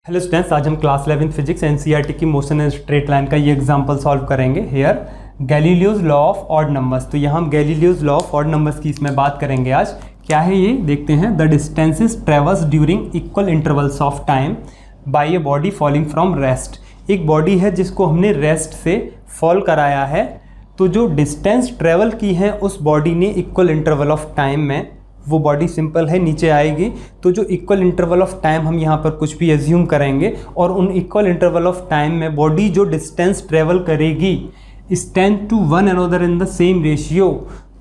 Hello students, आज हम class 11 physics NCERT की मोशन एंड स्ट्रेट लाइन का ये एग्जांपल सॉल्व करेंगे। Here Galileo's law of odd numbers. तो यहाँ हम Galileo's law of odd numbers की इसमें बात करेंगे आज। क्या है ये देखते हैं। The distances traverse during equal intervals of time by a body falling from rest. एक बॉडी है जिसको हमने रेस्ट से फॉल कराया है, तो जो डिस्टेंस ट्रेवल की है उस बॉडी ने इक्वल इंटरवल ऑफ टाइम में, वो बॉडी सिंपल है नीचे आएगी। तो जो इक्वल इंटरवल ऑफ टाइम हम यहाँ पर कुछ भी एज्यूम करेंगे और उन इक्वल इंटरवल ऑफ टाइम में बॉडी जो डिस्टेंस ट्रेवल करेगी stand to one another in the same ratio,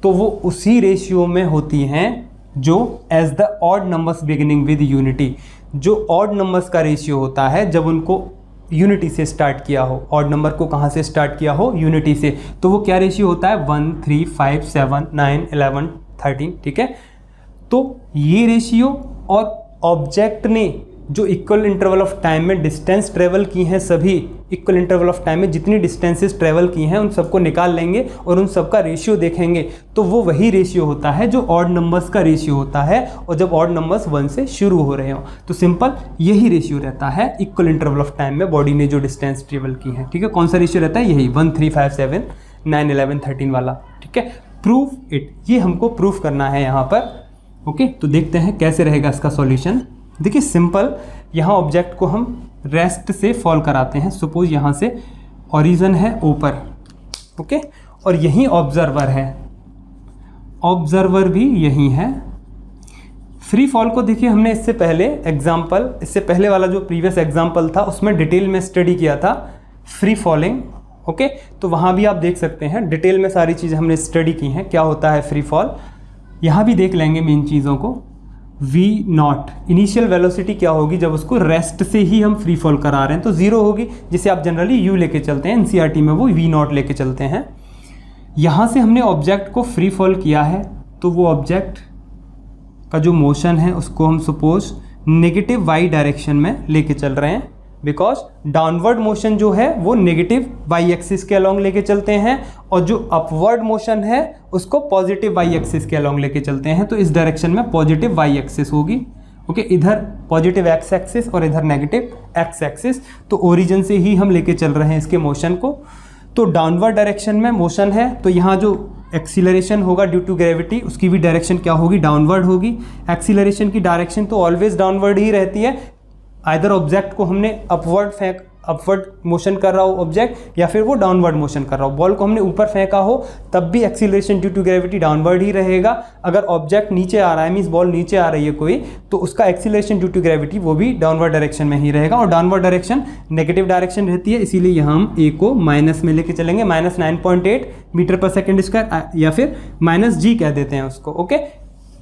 तो वो उसी रेशियो में होती हैं जो as the odd numbers beginning with unity. जो ऑड नंबर्स का रेशियो होता है जब उनको यूनिटी से स्टार्ट किया हो। ऑड नंबर को कहाँ से स्टार्ट किया हो? यूनिटी से। तो वो क्या रेशियो होता है? 1, 3, 5, 7, 9, 11, 13। ठीक है, तो ये रेशियो और ऑब्जेक्ट ने जो इक्वल इंटरवल ऑफ टाइम में डिस्टेंस ट्रेवल की हैं, सभी इक्वल इंटरवल ऑफ टाइम में जितनी डिस्टेंसेस ट्रेवल की हैं उन सबको निकाल लेंगे और उन सबका रेशियो देखेंगे। तो वो वही रेशियो होता है जो ऑड नंबर्स का रेशियो होता है, और जब ऑड नंबर्स 1 से शुरू हो रहे हो तो सिंपल यही रेशियो रहता है इक्वल इंटरवल ऑफ टाइम में बॉडी ने जो डिस्टेंस ट्रेवल की है। ठीक है, कौन सा रेशियो रहता है? यही 1, 3, 5, 7, 9, 11, 13 वाला। ठीक है, प्रूव इट, ये हमको प्रूफ करना है यहाँ पर। ओके, तो देखते हैं कैसे रहेगा इसका सॉल्यूशन। देखिए सिंपल, यहाँ ऑब्जेक्ट को हम रेस्ट से फॉल कराते हैं। सपोज यहाँ से ओरिजिन है ऊपर, ओके, और यहीं ऑब्जर्वर है, ऑब्जर्वर भी यहीं है। फ्री फॉल को देखिए हमने इससे पहले एग्जाम्पल, इससे पहले वाला जो प्रीवियस एग्जाम्पल था उसमें डिटेल में स्टडी किया था फ्री फॉलिंग। ओके, तो वहाँ भी आप देख सकते हैं डिटेल में सारी चीज़ें हमने स्टडी की हैं, क्या होता है फ्री फॉल। यहाँ भी देख लेंगे मेन चीज़ों को। v0 इनिशियल वेलोसिटी क्या होगी जब उसको रेस्ट से ही हम फ्री फॉल करा रहे हैं? तो 0 होगी, जिसे आप जनरली u लेके चलते हैं, एनसीईआरटी में वो v0 लेके चलते हैं। यहाँ से हमने ऑब्जेक्ट को फ्री फॉल किया है, तो वो ऑब्जेक्ट का जो मोशन है उसको हम सपोज नेगेटिव y डायरेक्शन में लेके चल रहे हैं, बिकॉज डाउनवर्ड मोशन जो है वो नेगेटिव y एक्सिस के अलोंग लेके चलते हैं, और जो अपवर्ड मोशन है उसको पॉजिटिव y एक्सिस के अलोंग लेके चलते हैं। तो इस डायरेक्शन में पॉजिटिव y एक्सिस होगी। ओके, इधर पॉजिटिव x एक्सिस और इधर नेगेटिव x एक्सिस। तो ओरिजिन से ही हम लेके चल रहे हैं इसके मोशन को। तो डाउनवर्ड डायरेक्शन में मोशन है, तो यहाँ जो एक्सीलरेशन होगा ड्यू टू ग्रेविटी, उसकी भी डायरेक्शन क्या होगी? डाउनवर्ड होगी। एक्सीलरेशन की डायरेक्शन तो ऑलवेज डाउनवर्ड ही रहती है। आइदर ऑब्जेक्ट को हमने अपवर्ड मोशन कर रहा हो ऑब्जेक्ट, या फिर वो डाउनवर्ड मोशन कर रहा हो। बॉल को हमने ऊपर फेंका हो तब भी acceleration due to gravity downward ही रहेगा। अगर ऑब्जेक्ट नीचे आ रहा है, मींस बॉल नीचे आ रही है कोई, तो उसका एक्सीलरेशन ड्यू टू ग्रेविटी वो भी डाउनवर्ड डायरेक्शन में ही रहेगा, और डाउनवर्ड डायरेक्शन नेगेटिव डायरेक्शन रहती है। इसीलिए यहाँ हम ए को माइनस में लेके चलेंगे, -9.8 मीटर पर सेकेंड स्क्वायर, या फिर -g कह देते हैं उसको। ओके,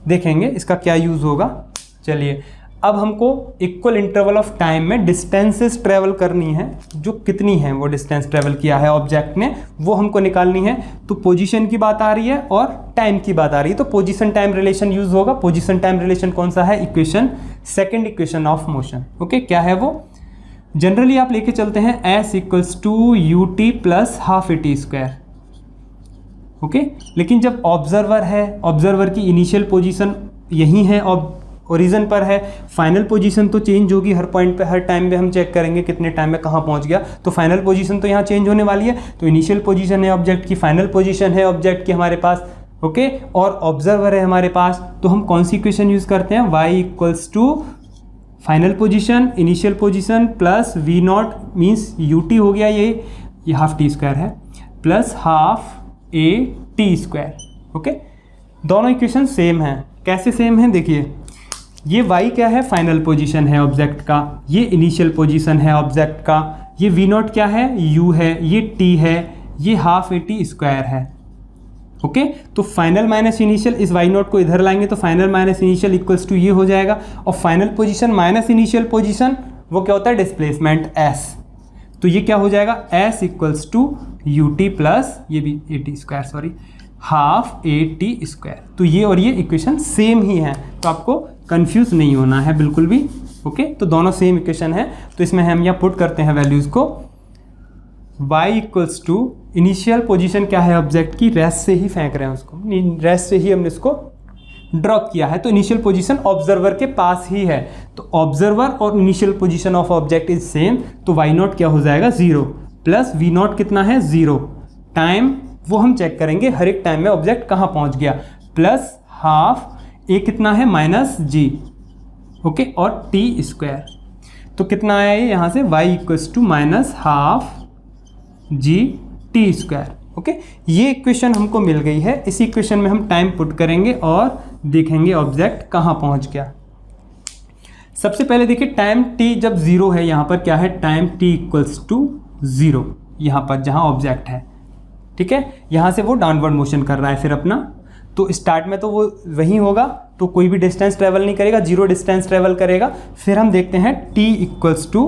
देखेंगे इसका क्या यूज़ होगा। चलिए, अब हमको इक्वल इंटरवल ऑफ टाइम में डिस्टेंसेस ट्रेवल करनी है, जो कितनी है वो डिस्टेंस ट्रेवल किया है ऑब्जेक्ट ने, वो हमको निकालनी है। तो पोजीशन की बात आ रही है और टाइम की बात आ रही है, तो पोजीशन टाइम रिलेशन यूज होगा। पोजीशन टाइम रिलेशन कौन सा है? Equation, second equation of motion. Okay, क्या है वो? जनरली आप लेके चलते हैं s = ut + ½ at²। ओके, लेकिन जब ऑब्जर्वर है, ऑब्जर्वर की इनिशियल पोजीशन यही है और ओरिजिन पर है, फाइनल पोजीशन तो चेंज होगी हर पॉइंट पे, हर टाइम पे हम चेक करेंगे कितने टाइम में कहाँ पहुँच गया। तो फाइनल पोजीशन तो यहाँ चेंज होने वाली है। तो इनिशियल पोजीशन है ऑब्जेक्ट की, फाइनल पोजीशन है ऑब्जेक्ट की हमारे पास। ओके, और ऑब्जर्वर है हमारे पास, तो हम कौन सी इक्वेशन यूज़ करते हैं? y = final position initial position plus v0 means ut हो गया, ये ½ है, प्लस ½ at²। ओके, दोनों इक्वेशन सेम हैं। कैसे सेम हैं? देखिए, ये y क्या है? फाइनल पोजीशन है ऑब्जेक्ट का, ये इनिशियल पोजीशन है ऑब्जेक्ट का, ये v0 क्या है? u है, ये t है, ये ½ at² है। ओके, तो फाइनल माइनस इनिशियल, इस y0 को इधर लाएंगे तो final minus initial equals to ये हो जाएगा, और final position minus initial position वो क्या होता है? Displacement s। तो ये क्या हो जाएगा? s = ut प्लस ये भी at², सॉरी, ½ at²। तो ये और ये इक्वेशन सेम ही है, तो आपको कंफ्यूज नहीं होना है बिल्कुल भी। ओके, तो दोनों सेम इक्वेशन है। तो इसमें हम यहाँ पुट करते हैं वैल्यूज़ को। y = इनिशियल पोजीशन क्या है ऑब्जेक्ट की? रेस्ट से ही फेंक रहे हैं उसको, रेस्ट से ही हमने इसको ड्रॉप किया है, तो इनिशियल पोजीशन ऑब्जर्वर के पास ही है, तो ऑब्जर्वर और initial position of object is same, तो वाई नॉट क्या हो जाएगा 0 प्लस वी नॉट कितना है 0, टाइम वो हम चेक करेंगे हर एक टाइम में ऑब्जेक्ट कहाँ पहुँच गया, प्लस हाफ ए कितना है माइनस जी, ओके, और टी स्क्वायर, तो कितना आया ये यहाँ से y equals to minus half g t square, okay. ये इक्वेशन हमको मिल गई है, इसी इक्वेशन में हम टाइम पुट करेंगे और देखेंगे ऑब्जेक्ट कहाँ पहुँच गया। सबसे पहले देखिए टाइम t जब 0 है, यहाँ पर क्या है टाइम t इक्वल्स टू 0, यहाँ पर जहाँ ऑब्जेक्ट है, ठीक है, यहाँ से वो डाउनवर्ड मोशन कर रहा है फिर अपना, तो स्टार्ट में तो वो वही होगा, तो कोई भी डिस्टेंस ट्रेवल नहीं करेगा, 0 डिस्टेंस ट्रेवल करेगा। फिर हम देखते हैं t इक्वल्स टू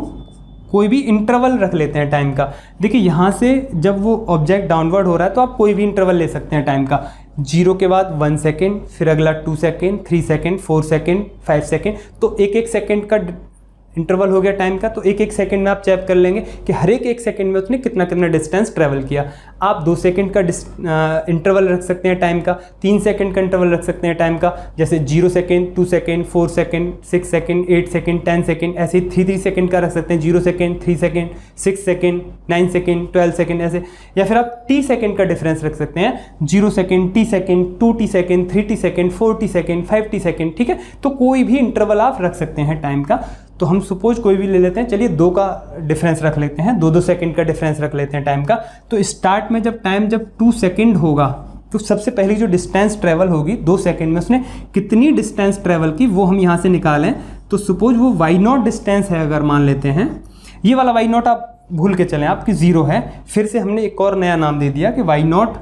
कोई भी इंटरवल रख लेते हैं टाइम का। देखिए यहाँ से जब वो ऑब्जेक्ट डाउनवर्ड हो रहा है तो आप कोई भी इंटरवल ले सकते हैं टाइम का, 0 के बाद 1 सेकेंड, फिर अगला 2 सेकेंड, 3 सेकेंड, 4 सेकेंड, 5 सेकेंड, तो एक सेकेंड का इंटरवल हो गया टाइम का, तो एक सेकंड में आप चेक कर लेंगे कि हर एक सेकंड में उसने कितना कितना डिस्टेंस ट्रैवल किया। आप 2 सेकंड का इंटरवल रख सकते हैं टाइम का, 3 सेकंड का इंटरवल रख सकते हैं टाइम का, जैसे 0 second, 2 second, 4 second, 6 second, 8 second, 10 second, ऐसे ही 3 सेकंड का रख सकते हैं, 0 second, 3 second, 6 second, 9 second, 12 second ऐसे, या फिर आप टी सेकंड का डिफरेंस रख सकते हैं, 0 second, T second, 2 T second, 3 T second, 4 T second, 5 T second, ठीक है। तो कोई भी इंटरवल आप रख सकते हैं टाइम का। तो हम सपोज कोई भी ले लेते हैं, चलिए 2 का डिफरेंस रख लेते हैं, 2 सेकंड का डिफरेंस रख लेते हैं टाइम का। तो स्टार्ट में जब टाइम 2 सेकंड होगा तो सबसे पहली जो डिस्टेंस ट्रेवल होगी 2 सेकंड में उसने कितनी डिस्टेंस ट्रेवल की वो हम यहाँ से निकालें। तो सपोज वो वाई नॉट डिस्टेंस है, अगर मान लेते हैं ये वाला वाई नॉट आप भूल के चलें, आपकी 0 है, फिर से हमने एक और नया नाम दे दिया कि वाई नॉट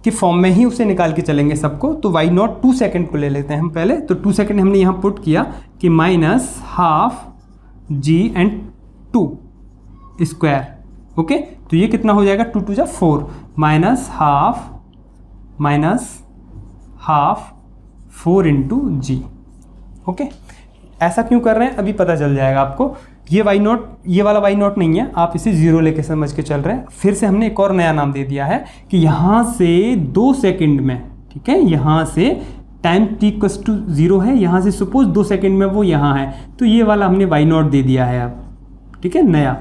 के फॉर्म में ही उसे निकाल के चलेंगे सबको। तो वाई नॉट 2 सेकंड को ले लेते हैं हम पहले, तो 2 सेकंड हमने यहाँ पुट किया कि minus half g and 2 square, okay. तो ये कितना हो जाएगा 2 2 4 minus half 4 into g, okay. ऐसा क्यों कर रहे हैं अभी पता चल जाएगा आपको। ये वाई नॉट, ये वाला वाई नॉट नहीं है, आप इसे 0 लेके समझ के चल रहे हैं। फिर से हमने एक और नया नाम दे दिया है कि यहाँ से 2 सेकंड में, ठीक है, यहाँ से टाइम t इक्वल्स टू 0 है, यहाँ से सपोज 2 सेकंड में वो यहाँ है, तो ये वाला हमने वाई नॉट दे दिया है अब, ठीक है, नया,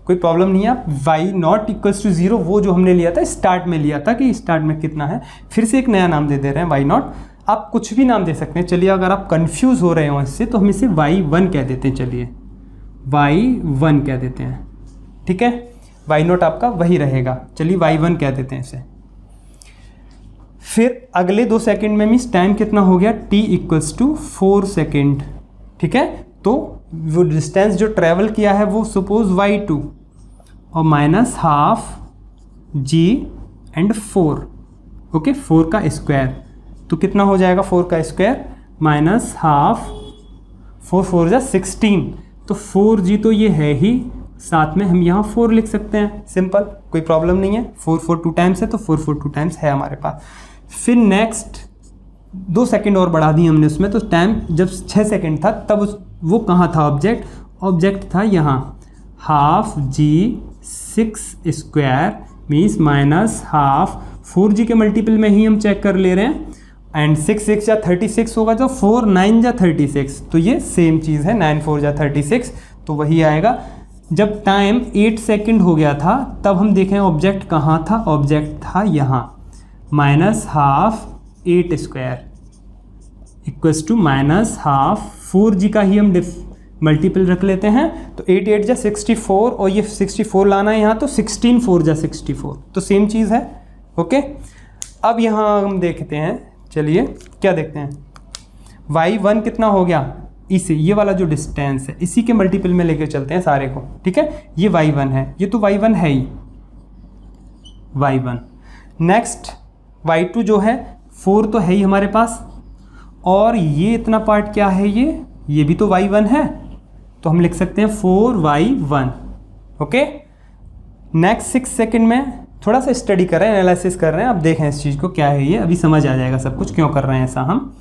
कोई प्रॉब्लम नहीं है। आप वाई नॉट इक्वल्स टू 0 वो जो हमने लिया था स्टार्ट में लिया था कि स्टार्ट में कितना है, फिर से एक नया नाम दे रहे हैं वाई नॉट। आप कुछ भी नाम दे सकते हैं, चलिए अगर आप कन्फ्यूज़ हो रहे हो इससे तो हम इसे y1 कह देते हैं, चलिए y1 कह देते हैं, ठीक है, वाई नॉट आपका वही रहेगा, चलिए y1 कह देते हैं इसे। फिर अगले 2 सेकंड में मीन्स टाइम कितना हो गया t इक्वल्स टू 4 सेकेंड, ठीक है। तो वो डिस्टेंस जो ट्रैवल किया है वो सपोज y2 और minus half g and 4, okay, 4 का स्क्वायर, तो कितना हो जाएगा 4 का स्क्वायर माइनस हाफ 4 4 जा 16, तो 4g तो ये है ही, साथ में हम यहाँ 4 लिख सकते हैं, सिंपल, कोई प्रॉब्लम नहीं है। 4 4 2 टाइम्स है तो 4 4 2 टाइम्स है हमारे पास। फिर नेक्स्ट 2 सेकंड और बढ़ा दिए हमने उसमें, तो टाइम जब 6 सेकंड था तब वो कहाँ था ऑब्जेक्ट था यहाँ, हाफ जी 6 square means minus half 4g के मल्टीपल में ही हम चेक कर ले रहे हैं, एंड 6 6 या 36 होगा, तो 4 9 या 36, तो ये सेम चीज़ है, 9 4 या 36, तो वही आएगा। जब टाइम 8 सेकंड हो गया था तब हम देखें ऑब्जेक्ट कहाँ था, ऑब्जेक्ट था यहाँ, minus half 8 square equals to minus half 4g का ही हम मल्टीपल रख लेते हैं, तो 8 8 जा 64 और ये 64 लाना है यहाँ, तो 16 4 जा 64, तो सेम चीज़ है, ओके। अब यहाँ हम देखते हैं, चलिए क्या देखते हैं, y1 कितना हो गया, इसे ये वाला जो डिस्टेंस है इसी के मल्टीपल में लेके चलते हैं सारे को, ठीक है। ये y1 है, ये तो y1 है ही, y1। नेक्स्ट y2 जो है 4 तो है ही हमारे पास, और ये इतना पार्ट क्या है, ये भी तो y1 है, तो हम लिख सकते हैं 4y1, ओके। नेक्स्ट 6 सेकंड में थोड़ा सा स्टडी कर रहे हैं, एनालिसिस कर रहे हैं, अब देखें इस चीज़ को क्या है ये, अभी समझ आ जाएगा सब कुछ क्यों कर रहे हैं ऐसा हम,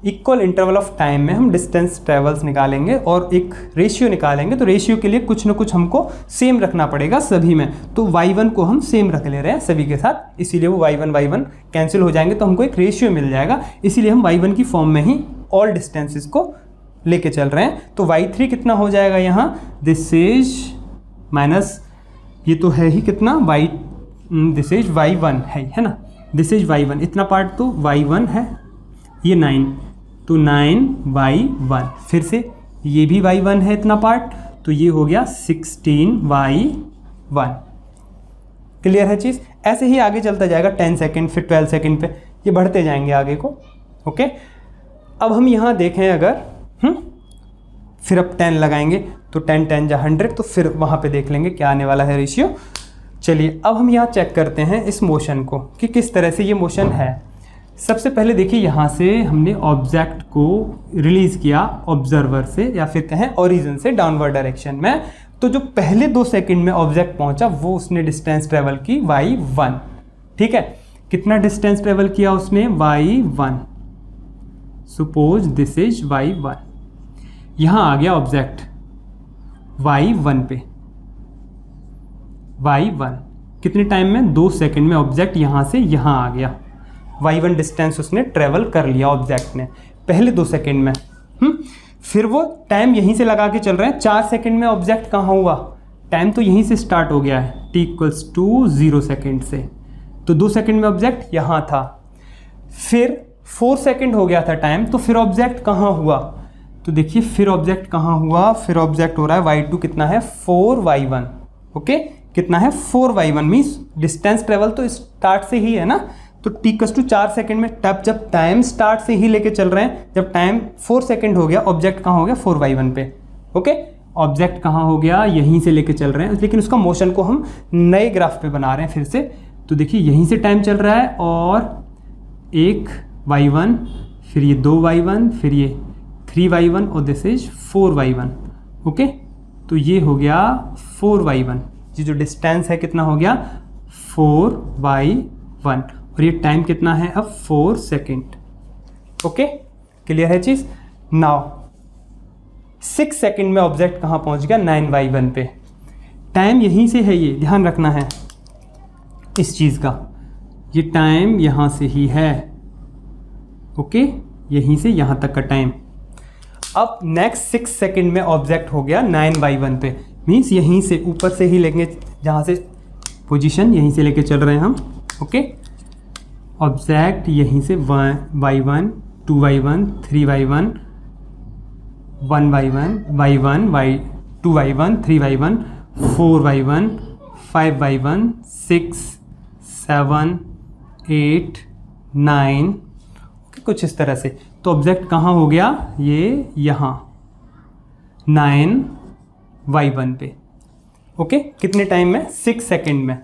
इक्वल इंटरवल ऑफ टाइम में हम डिस्टेंस ट्रेवल्स निकालेंगे और एक रेशियो निकालेंगे। तो रेशियो के लिए कुछ ना कुछ हमको सेम रखना पड़ेगा सभी में। तो y1 को हम सेम रख ले रहे हैं सभी के साथ, इसीलिए वो y1 कैंसिल हो जाएंगे, तो हमको एक रेशियो मिल जाएगा। इसीलिए हम y1 की फॉर्म में ही ऑल डिस्टेंसेस को लेके चल रहे हैं। तो y3 कितना हो जाएगा यहाँ, दिस इज माइनस, ये तो है ही कितना दिस इज y1 है ना, दिस इज y1, इतना पार्ट तो y1 है, ये 9, तो 9y1, फिर से ये भी y1 है इतना पार्ट, तो ये हो गया 16y1। क्लियर है चीज़। ऐसे ही आगे चलता जाएगा 10 सेकेंड, फिर 12 सेकेंड पे, ये बढ़ते जाएंगे आगे को। ओके, अब हम यहाँ देखें अगर फिर अब 10 लगाएंगे तो 10 10 जा 100, तो फिर वहाँ पे देख लेंगे क्या आने वाला है रेशियो। चलिए अब हम यहाँ चेक करते हैं इस मोशन को कि किस तरह से ये मोशन है। सबसे पहले देखिए, यहाँ से हमने ऑब्जेक्ट को रिलीज़ किया ऑब्जर्वर से, या फिर कहें ओरिजिन से डाउनवर्ड डायरेक्शन में। तो जो पहले 2 सेकंड में ऑब्जेक्ट पहुँचा वो उसने डिस्टेंस ट्रेवल की y1। ठीक है, कितना डिस्टेंस ट्रेवल किया उसने, y1। Suppose this is y1, यहाँ आ गया ऑब्जेक्ट y1 पे, y1 कितने टाइम में, 2 सेकंड में ऑब्जेक्ट यहाँ से यहाँ आ गया। y1 डिस्टेंस उसने ट्रेवल कर लिया ऑब्जेक्ट ने पहले 2 सेकंड में। फिर वो टाइम यहीं से लगा के चल रहे हैं, 4 सेकंड में ऑब्जेक्ट कहाँ हुआ, टाइम तो यहीं से स्टार्ट हो गया है, t = 0 सेकंड से, तो 2 सेकंड में ऑब्जेक्ट यहाँ था। फिर 4 सेकंड हो गया था टाइम, तो फिर ऑब्जेक्ट कहाँ हुआ, तो देखिए फिर ऑब्जेक्ट कहाँ हुआ, फिर ऑब्जेक्ट हो रहा है y2 कितना है 4y1। ओके, कितना है 4y1, मीन्स डिस्टेंस ट्रेवल तो स्टार्ट से ही है ना, तो t = 4 सेकंड में, तब जब टाइम स्टार्ट से ही लेके चल रहे हैं, जब टाइम 4 सेकंड हो गया, ऑब्जेक्ट कहाँ हो गया 4y1 पे। ओके, ऑब्जेक्ट कहाँ हो गया, यहीं से लेके चल रहे हैं, लेकिन उसका मोशन को हम नए ग्राफ पे बना रहे हैं फिर से। तो देखिए यहीं से टाइम चल रहा है और एक y1, फिर ये 2y1, फिर ये 3y1 और दिस इज 4y1। ओके, तो ये हो गया 4y1, ये जो डिस्टेंस है कितना हो गया 4y1, और ये टाइम कितना है अब 4 सेकेंड। ओके, क्लियर है चीज़। नाउ 6 सेकेंड में ऑब्जेक्ट कहाँ पहुँच गया 9y1 पे, टाइम यहीं से है, ये ध्यान रखना है इस चीज़ का, ये टाइम यहाँ से ही है। ओके, यहीं से यहाँ तक का टाइम। अब नेक्स्ट 6 सेकेंड में ऑब्जेक्ट हो गया 9y1 पे, मीन्स यहीं से ऊपर से ही लेंगे, जहाँ से पोजीशन यहीं से लेके चल रहे हैं हम। ओके, ऑब्जेक्ट यहीं से y1, 2y1, 3y1, 1y1, y1, 2y1, 3y1, 4y1, 5y1, 6, 7, 8, 9, कुछ इस तरह से। तो ऑब्जेक्ट कहाँ हो गया, ये यहाँ 9y1 पे। ओके, कितने टाइम में, 6 सेकेंड में,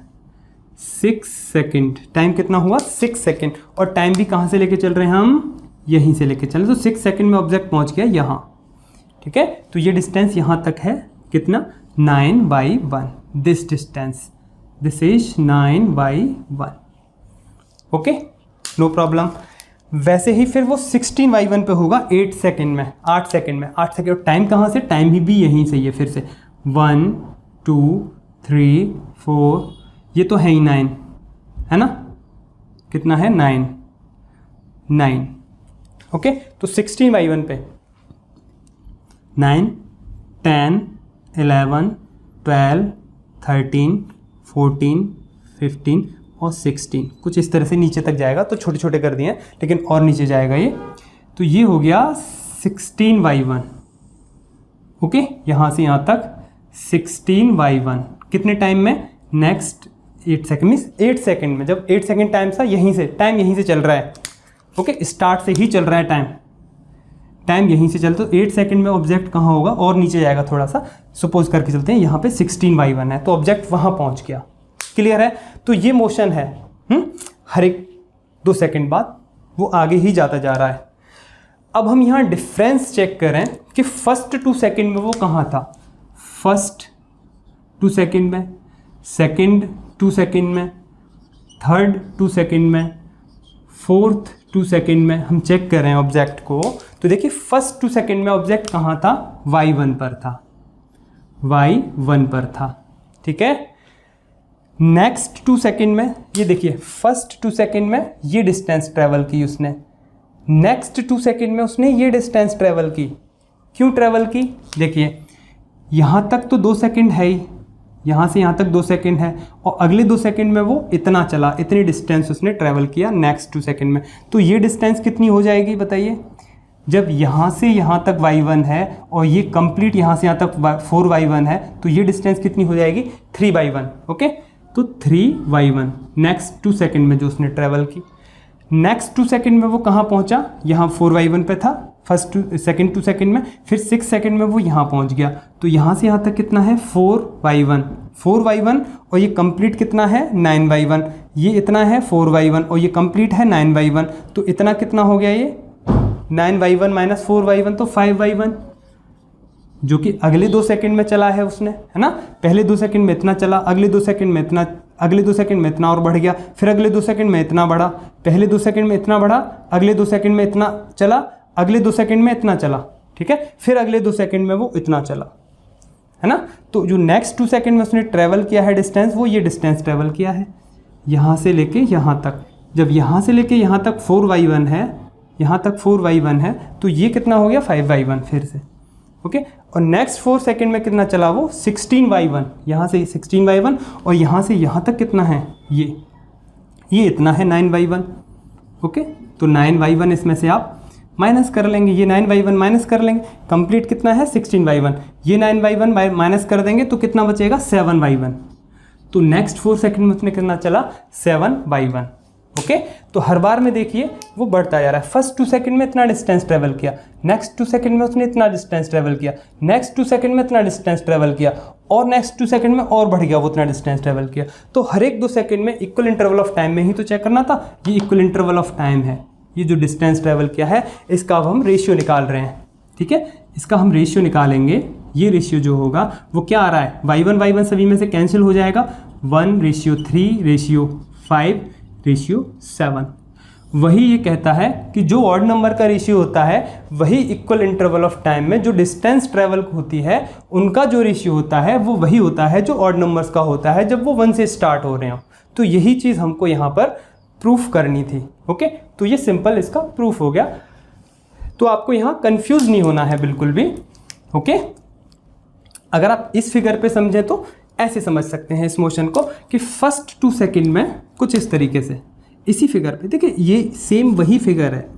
6 सेकेंड, टाइम कितना हुआ 6 सेकेंड, और टाइम भी कहाँ से लेके चल रहे हैं हम, यहीं से लेके चल रहे हैं, तो 6 सेकेंड में ऑब्जेक्ट पहुँच गया यहाँ। ठीक है, तो ये डिस्टेंस यहाँ तक है कितना 9y1, this distance, this is 9y1। Okay, no problem. वैसे ही फिर वो 16y1 पे होगा 8 सेकेंड में, 8 सेकेंड में, 8 सेकेंड, और टाइम कहाँ से, टाइम भी यहीं से, ये फिर से 1 2 3 4, ये तो है ही 9 है ना, कितना है 9। ओके, तो 16y1 पे 9, 10, 11, 12, 13, 14, 15 और 16, कुछ इस तरह से नीचे तक जाएगा, तो छोटे छोटे कर दिए हैं, लेकिन और नीचे जाएगा ये। तो ये हो गया 16y1। ओके, यहाँ से यहाँ तक 16y1 कितने टाइम में, नेक्स्ट 8 सेकेंड, मीन्स 8 सेकेंड में, जब 8 सेकेंड टाइम था, यहीं से टाइम यहीं से चल रहा है। ओके, स्टार्ट से ही चल रहा है टाइम यहीं से चलते, तो 8 सेकेंड में ऑब्जेक्ट कहाँ होगा, और नीचे जाएगा थोड़ा सा, सपोज करके चलते हैं, यहाँ पे 16y1 है, तो ऑब्जेक्ट वहाँ पहुँच गया। क्लियर है, तो ये मोशन है। हर एक 2 सेकेंड बाद वो आगे ही जाता जा रहा है। अब हम यहाँ डिफरेंस चेक करें कि फर्स्ट 2 सेकेंड में वो कहाँ था, फर्स्ट 2 सेकेंड में, सेकेंड 2 सेकेंड में, थर्ड 2 सेकेंड में, फोर्थ 2 सेकेंड में हम चेक कर रहे हैं ऑब्जेक्ट को, तो देखिए फर्स्ट 2 सेकेंड में ऑब्जेक्ट कहाँ था, y1 पर था, y1 पर था, ठीक है। नेक्स्ट 2 सेकेंड में ये देखिए फर्स्ट 2 सेकेंड में ये डिस्टेंस ट्रेवल की उसने, नेक्स्ट 2 सेकेंड में उसने ये डिस्टेंस ट्रेवल की। क्यों ट्रेवल की, देखिए यहाँ तक तो 2 सेकेंड है ही, यहाँ से यहाँ तक 2 सेकेंड है, और अगले 2 सेकेंड में वो इतना चला, इतनी डिस्टेंस उसने ट्रेवल किया नेक्स्ट 2 सेकेंड में। तो ये डिस्टेंस कितनी हो जाएगी बताइए, जब यहाँ से यहाँ तक y1 है और ये कंप्लीट यहाँ से यहाँ तक 4y1 है, तो ये डिस्टेंस कितनी हो जाएगी, 3y1। ओके, तो 3y1 नेक्स्ट 2 सेकेंड में जो उसने ट्रेवल की। नेक्स्ट 2 सेकेंड में वो कहाँ पहुँचा, यहाँ 4y1 पे था फर्स्ट सेकेंड 2 सेकेंड में, फिर 6 सेकेंड में वो यहाँ पहुँच गया, तो यहाँ से यहाँ तक कितना है 4y1 और ये कंप्लीट कितना है 9y1, ये इतना है 4y1 और ये कंप्लीट है 9y1, तो इतना कितना हो गया, ये 9y1 माइनस 4y1 तो 5y1, जो कि अगले 2 सेकेंड में चला है उसने, है ना। पहले 2 सेकेंड में इतना चला, अगले 2 सेकेंड में इतना, अगले 2 सेकेंड में इतना और बढ़ गया, फिर अगले 2 सेकेंड में इतना बढ़ा, पहले 2 सेकेंड में इतना बढ़ा, अगले 2 सेकेंड में इतना चला, अगले 2 सेकेंड में इतना चला, ठीक है, फिर अगले 2 सेकेंड में वो इतना चला, है ना। तो जो नेक्स्ट 2 सेकेंड में उसने ट्रेवल किया है डिस्टेंस, वो ये डिस्टेंस ट्रेवल किया है यहाँ से लेके यहाँ तक। जब यहाँ से लेके यहाँ तक 4y1 है, यहाँ तक 4y1 है, तो ये कितना हो गया 5y1 फिर से। ओके, और नेक्स्ट 4 सेकेंड में कितना चला वो 16y1, यहाँ से 16y1 और यहाँ से यहाँ तक कितना है, ये इतना है 9y1। ओके, तो 9y1 इसमें से आप माइनस कर लेंगे, ये 9y1 माइनस कर लेंगे, कंप्लीट कितना है 16y1, ये 9y1 माइनस कर देंगे तो कितना बचेगा 7y1। तो नेक्स्ट 4 सेकेंड में उसने कितना चला 7y1। ओके, तो हर बार में देखिए वो बढ़ता जा रहा है। फर्स्ट 2 सेकेंड में इतना डिस्टेंस ट्रेवल किया, नेक्स्ट 2 सेकेंड में उसने इतना डिस्टेंस ट्रेवल किया, नेक्स्ट 2 सेकेंड में इतना डिस्टेंस ट्रेवल किया, और नेक्स्ट 2 सेकेंड में और बढ़ गया, वो इतना डिस्टेंस ट्रेवल किया। तो हर एक 2 सेकेंड में इक्वल इंटरवल ऑफ टाइम में ही तो चेक करना था, ये इक्वल इंटरवल ऑफ टाइम है, ये जो डिस्टेंस ट्रेवल किया है इसका अब हम रेशियो निकाल रहे हैं। ठीक है, इसका हम रेशियो निकालेंगे, ये रेशियो जो होगा वो क्या आ रहा है, y1 सभी में से कैंसिल हो जाएगा, 1:3:5:7। वही ये कहता है कि जो ऑड नंबर का रेशियो होता है वही इक्वल इंटरवल ऑफ टाइम में जो डिस्टेंस ट्रेवल होती है उनका जो रेशियो होता है वो वही होता है जो ऑड नंबर्स का होता है जब वो 1 से स्टार्ट हो रहे हो। तो यही चीज़ हमको यहाँ पर प्रूफ करनी थी। ओके, तो ये सिंपल इसका प्रूफ हो गया। तो आपको यहाँ कंफ्यूज नहीं होना है बिल्कुल भी। ओके, अगर आप इस फिगर पे समझें तो ऐसे समझ सकते हैं इस मोशन को कि फर्स्ट 2 सेकेंड में कुछ इस तरीके से, इसी फिगर पे देखिए, ये सेम वही फिगर है,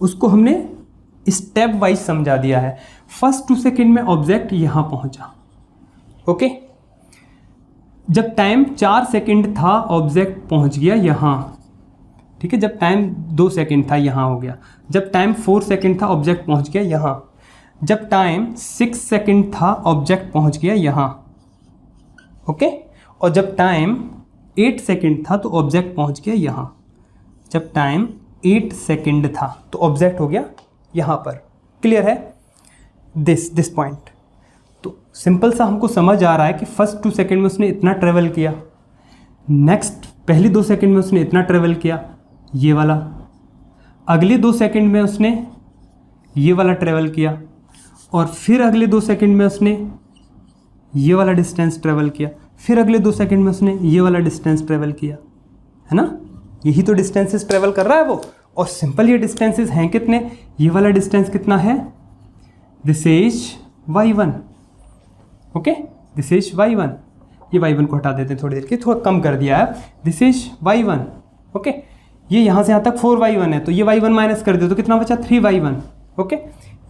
उसको हमने स्टेप वाइज समझा दिया है। फर्स्ट 2 सेकेंड में ऑब्जेक्ट यहाँ पहुँचा। ओके, जब टाइम 4 सेकेंड था ऑब्जेक्ट पहुँच गया यहाँ। ठीक है, जब टाइम 2 सेकेंड था यहाँ हो गया, जब टाइम 4 सेकेंड था ऑब्जेक्ट पहुँच गया यहाँ, जब टाइम 6 सेकेंड था ऑब्जेक्ट पहुँच गया यहाँ। ओके, और जब टाइम 8 सेकेंड था तो ऑब्जेक्ट पहुँच गया यहाँ। जब टाइम 8 सेकेंड था तो ऑब्जेक्ट हो गया यहाँ पर। क्लियर है दिस पॉइंट? तो सिंपल सा हमको समझ आ रहा है कि फर्स्ट 2 सेकेंड में उसने इतना ट्रेवल किया, नेक्स्ट पहले 2 सेकेंड में उसने इतना ट्रेवल किया, ये वाला, अगले 2 सेकेंड में उसने ये वाला ट्रेवल किया, और फिर अगले 2 सेकेंड में उसने ये वाला डिस्टेंस ट्रेवल किया, फिर अगले 2 सेकेंड में उसने ये वाला डिस्टेंस ट्रेवल किया, है ना। यही तो डिस्टेंसेस ट्रेवल कर रहा है वो। और सिंपल ये डिस्टेंसेस हैं कितने, ये वाला डिस्टेंस कितना है, this is y1। Okay, this is y1, ये y1 को हटा देते हैं थोड़ी देर के, थोड़ा कम कर दिया है, दिस इज y1। ओके, ये यहाँ से यहाँ तक 4y1 है तो ये y1 माइनस कर दो तो कितना बचा 3y1। ओके,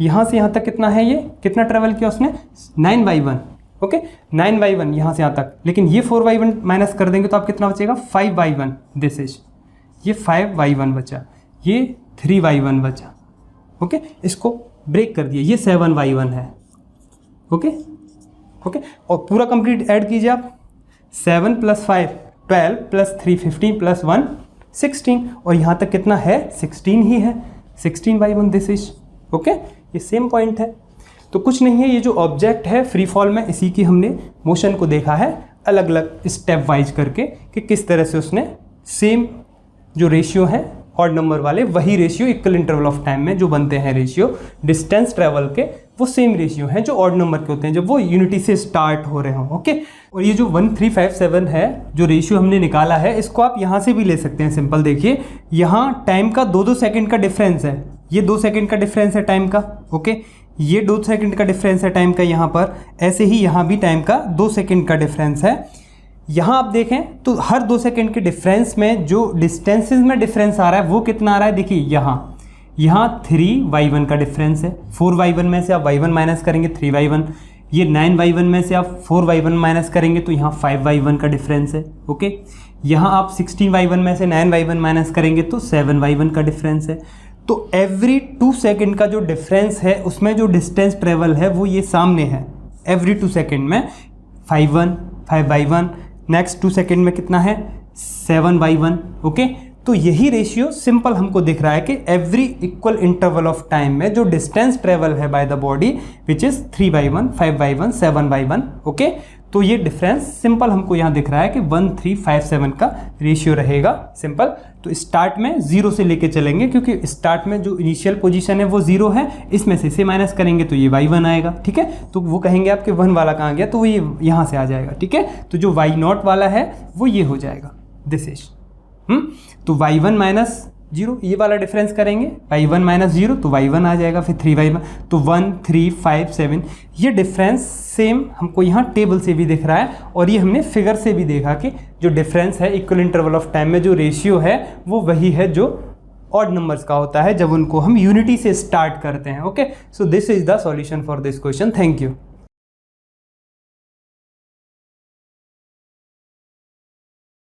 यहाँ से यहाँ तक कितना है, ये कितना ट्रेवल किया उसने 9y1। ओके, 9y1 यहाँ से यहाँ तक, लेकिन ये 4y1 माइनस कर देंगे तो आप कितना बचेगा 5y1। दिस इज, ये 5y1 बचा, ये 3y1 बचा। ओके, इसको ब्रेक कर दिया, ये 7y1 है। ओके, और पूरा कंप्लीट ऐड कीजिए आप, 7 + 5 12 + 3 15 + 1 16, और यहाँ तक कितना है 16 ही है, 16y1 दिस इज। ओके, ये सेम पॉइंट है। तो कुछ नहीं है, ये जो ऑब्जेक्ट है फ्री फॉल में, इसी की हमने मोशन को देखा है अलग अलग स्टेप वाइज करके कि किस तरह से उसने सेम जो रेशियो है ऑड नंबर वाले वही ratio equal interval of time में जो बनते हैं रेशियो डिस्टेंस ट्रेवल के, वो सेम रेशियो हैं जो ऑड नंबर के होते हैं जब वो यूनिटी से स्टार्ट हो रहे हों। ओके, और ये जो 1357 है जो रेशियो हमने निकाला है, इसको आप यहाँ से भी ले सकते हैं। सिंपल देखिए, यहाँ टाइम का 2-2 सेकेंड का डिफरेंस है, ये 2 सेकेंड का डिफरेंस है टाइम का। ओके, ये 2 सेकेंड का डिफरेंस है टाइम का यहाँ पर, ऐसे ही यहाँ भी टाइम का 2 सेकेंड का डिफरेंस है। यहाँ आप देखें तो हर 2 सेकेंड के डिफरेंस में जो डिस्टेंसेस में डिफरेंस आ रहा है वो कितना आ रहा है, देखिए यहाँ 3y1 का डिफरेंस है। 4y1 में से आप y1 माइनस करेंगे 3y1, ये 9y1 में से आप 4y1 माइनस करेंगे तो यहाँ 5y1 का डिफरेंस है। ओके, यहाँ आप 16y1 में से 9y1 माइनस करेंगे तो 7y1 का डिफरेंस है। तो एवरी 2 सेकेंड का जो डिफरेंस है उसमें जो डिस्टेंस ट्रेवल है वो ये सामने है। एवरी 2 सेकेंड में 5y1, नेक्स्ट 2 सेकेंड में कितना है 7y1। ओके, तो यही रेशियो सिंपल हमको दिख रहा है कि every equal interval of time में जो डिस्टेंस ट्रेवल है by the body which is 3y1, 5y1, 7y1। Okay, तो ये डिफरेंस सिंपल हमको यहाँ दिख रहा है कि 1357 का रेशियो रहेगा सिंपल। तो स्टार्ट में 0 से लेके चलेंगे क्योंकि स्टार्ट में जो इनिशियल पोजीशन है वो 0 है, इसमें से इसे माइनस करेंगे तो ये y1 आएगा। ठीक है, तो वो कहेंगे आपके 1 वाला कहाँ गया, तो वो ये यहाँ से आ जाएगा। ठीक है, तो जो y0 वाला है वो ये हो जाएगा, दिस इज तो y1 माइनस 0, ये वाला डिफरेंस करेंगे y1 माइनस 0 तो y1 आ जाएगा, फिर 3y1, तो 1357। ये डिफरेंस सेम हमको यहाँ टेबल से भी दिख रहा है और ये हमने फिगर से भी देखा कि जो डिफरेंस है इक्वल इंटरवल ऑफ टाइम में जो रेशियो है वो वही है जो ऑड नंबर्स का होता है जब उनको हम यूनिटी से स्टार्ट करते हैं। Okay, so this is the solution for this question. Thank you.